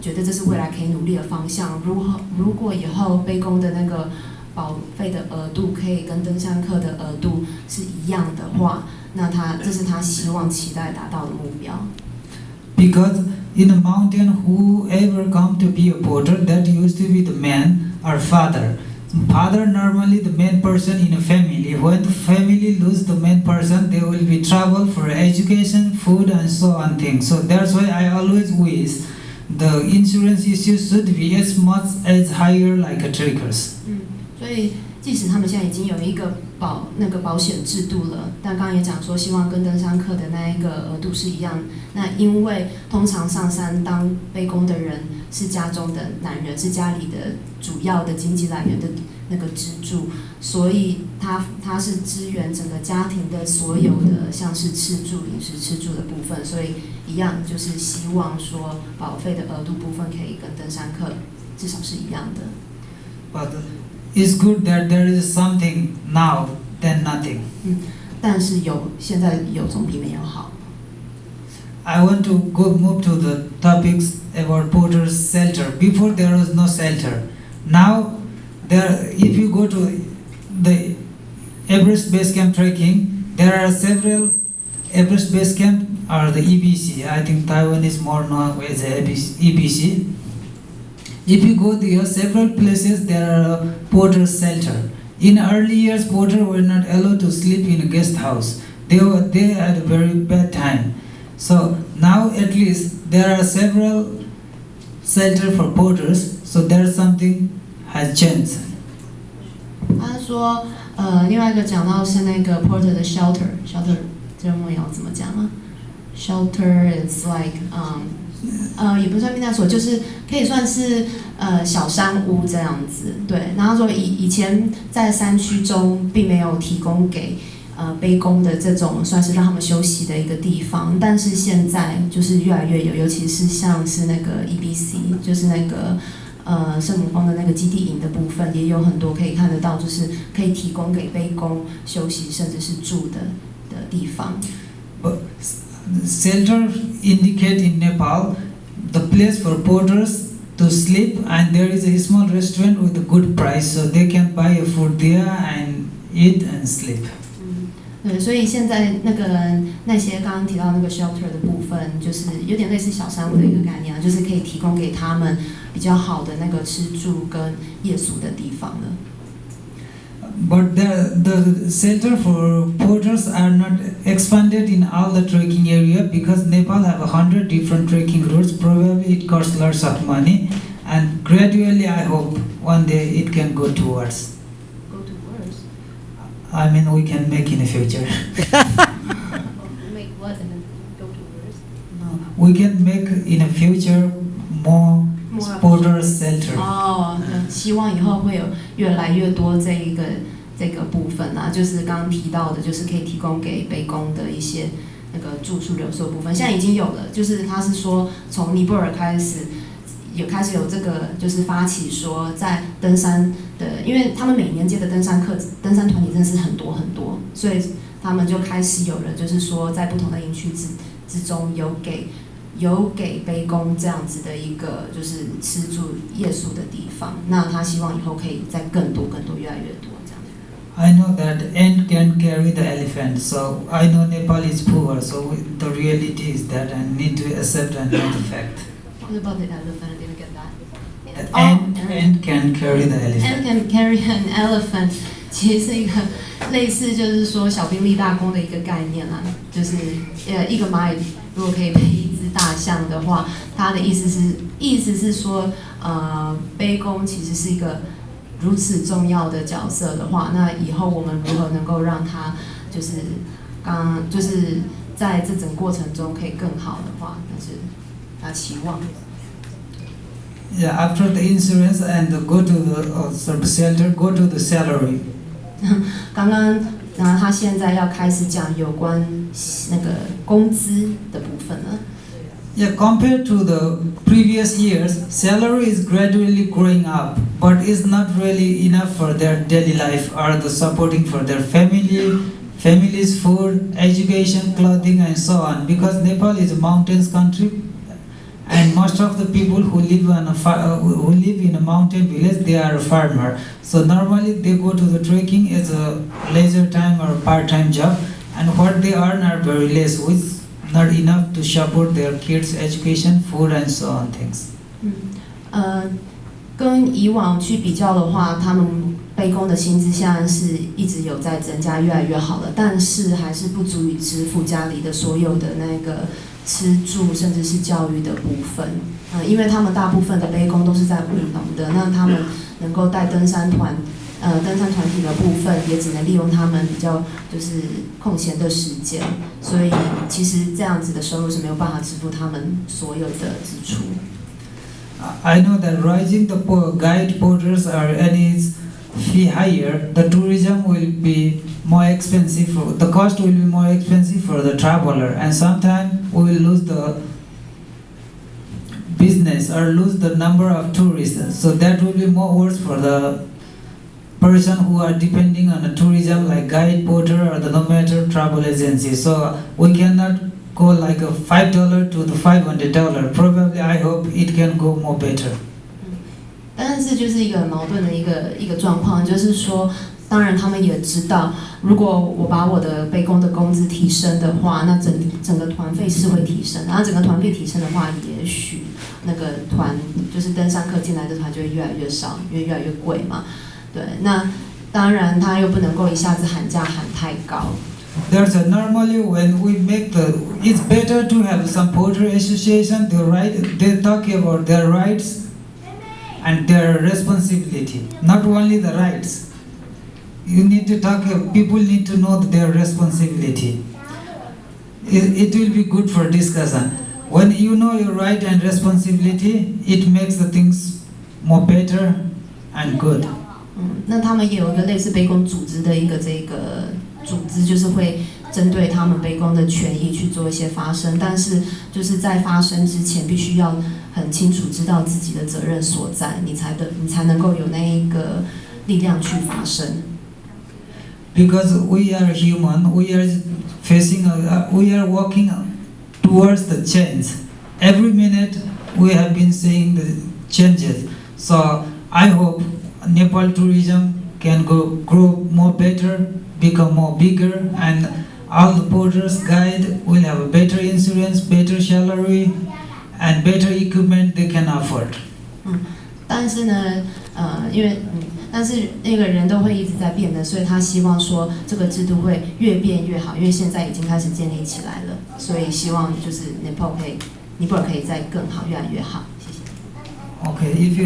觉得这是未来可以努力的方向。如果以后杯弓的那个保费的额度可以跟登山客的额度是一样的话，那这是他期待达到的目标。Because in the mountain, whoever come to be a porter, that used to be the man or father. Father normally the main person in a family. When the family lose the main person, there will be trouble for education, food, and so on things. So that's why I always wish the insurance issue should be as much as higher like a trekkers. 所以即使他们现在已经有一个保险制度了，但刚刚也讲说，希望跟登山客的那一个额度是一样。那因为通常上山当背弓的人是家中的男人，是家里的主要的经济来源的那个支柱，所以他是支援整个家庭的所有的像是饮食吃住的部分，所以一样就是希望说保费的额度部分可以跟登山客至少是一样的。But it's good that there is something now than nothing. 但是现在有总比没有好。I want to move to the topics about porter's shelter. Before there was no shelter. Now if you go to the Everest Base Camp trekking, there are several Everest Base Camp or the EBC. I think Taiwan is more known as EBC. If you go there, several places there are a porter's shelter. In early years, porters were not allowed to sleep in a guest house. They had a very bad time. So now at least there are several shelters for porters. So there's something has changed. 他说，另外一个讲到是那个 porter 的 shelter， 这个梦瑶怎么讲啊 ？Shelter is like 也不算避难所，就是可以算是小山屋这样子。对，然后说以前在山区中并没有提供给背弓的这种算是让他们休息的一个地方，但是现在就是越来越有，尤其是像是那个 EBC， 就是那个圣母峰的那个基地营的部分，也有很多可以看得到，就是可以提供给背弓休息甚至是住的地方。Shelter indicate in Nepal the place for porters to sleep, and there is a small restaurant with a good price, so they can buy a food there and eat and sleep. 对，所以现在那些刚刚提到那个 shelter 的部分，就是有点类似小山屋的一个概念，就是可以提供给他们比较好的那个吃住跟夜宿的地方了。But the shelter for porters are not expanded in all the trekking area because Nepal have 100 different trekking routes. Probably it costs lots of money, and gradually I hope one day it can go towards. Go towards? I mean we can make in the future. Make what and then go towards? No, we can make in the future more porters shelter. 希望以后会有越来越多这个部分啊，就是刚刚提到的，就是可以提供给背弓的一些那个住宿留宿部分，现在已经有了，就是他是说从尼泊尔开始有这个，就是发起说在登山的，因为他们每年接的登山团体真的是很多很多，所以他们就开始有了，就是说在不同的营区之中有给背弓这样子的一个就是吃住夜宿的地方，那他希望以后可以再更多越来越多这样。I know that ant can carry the elephant, so I know Nepal is poor, so the reality is that I need to accept and know the fact. What about the elephant? I didn't get that. Ant can carry the elephant. Ant can carry an elephant. 其实是一个类似就是说小兵立大功的一个概念啦，就是一个蚂蚁如果可以背一只大象的话，它的意思是说，背弓其实是一个如此重要的角色的话，那以后我们如何能够让它就是在这整个过程中可以更好的话，那是他期望。Yeah, after the insurance and go to the shelter, go to the salary. 刚刚，然后他现在要开始讲有关那个工资的部分了。Yeah, compared to the previous years, salary is gradually growing up, but is not really enough for their daily life or the supporting for their family's food, education, clothing, and so on. Because Nepal is a mountains country, And most of the people who live in a mountain village, they are a farmer. So normally they go to the trekking as a leisure time or part-time job, and what they earn are very less, which is not enough to support their kids' education, food, and so on things. 跟以往去比较的话，他们背公的薪资现在是一直有在增加，越来越好了，但是还是不足以支付家里的所有的那个吃住，甚至是教育的部分。因为他们大部分的背公都是在务农的，那他们能够带登山团体的部分，也只能利用他们比较就是空闲的时间，所以其实这样子的收入是没有办法支付他们所有的支出。I know that rising the guide porters or any fee higher, the tourism will be more expensive. The cost will be more expensive for the traveler, and sometimes we will lose the business or lose the number of tourists. So that will be more worse for the person who are depending on the tourism, like guide porter or the nomad travel agency. So we cannot go like a $5 to the $500. Probably, I hope it can go more better. 但是就是一个很矛盾的一个状况，就是说，当然他们也知道，如果我把我的背公的工资提升的话，那整个团费是会提升，然后整个团费提升的话，也许那个团就是登山客进来的团就会越来越少，因为越来越贵嘛。对，那当然他又不能够一下子喊价喊太高。There's a normally when we make it's better to have some porter association. They talk about their rights and their responsibility. Not only the rights. You need to talk. People need to know their responsibility. It will be good for discussion. When you know your right and responsibility, it makes the things more better and good. 那他们也有一个类似背公组织的一个这个组织，就是会针对他们背公的权益去做一些发声，但是就是在发声之前，必须要很清楚知道自己的责任所在，你才能够有那一个力量去发声。Because we are human, we are walking towards the change. Every minute we have been seeing the changes. So I hope Nepal tourism can grow more better, become more bigger, and all the porters, guide will have a better insurance, better salary, and better equipment they can afford. 但是呢，但是那个人都会一直在变的，所以他希望说这个制度会越变越好，因为现在已经开始建立起来了，所以希望就是尼泊尔可以再更好，越来越好。谢谢。Okay, if you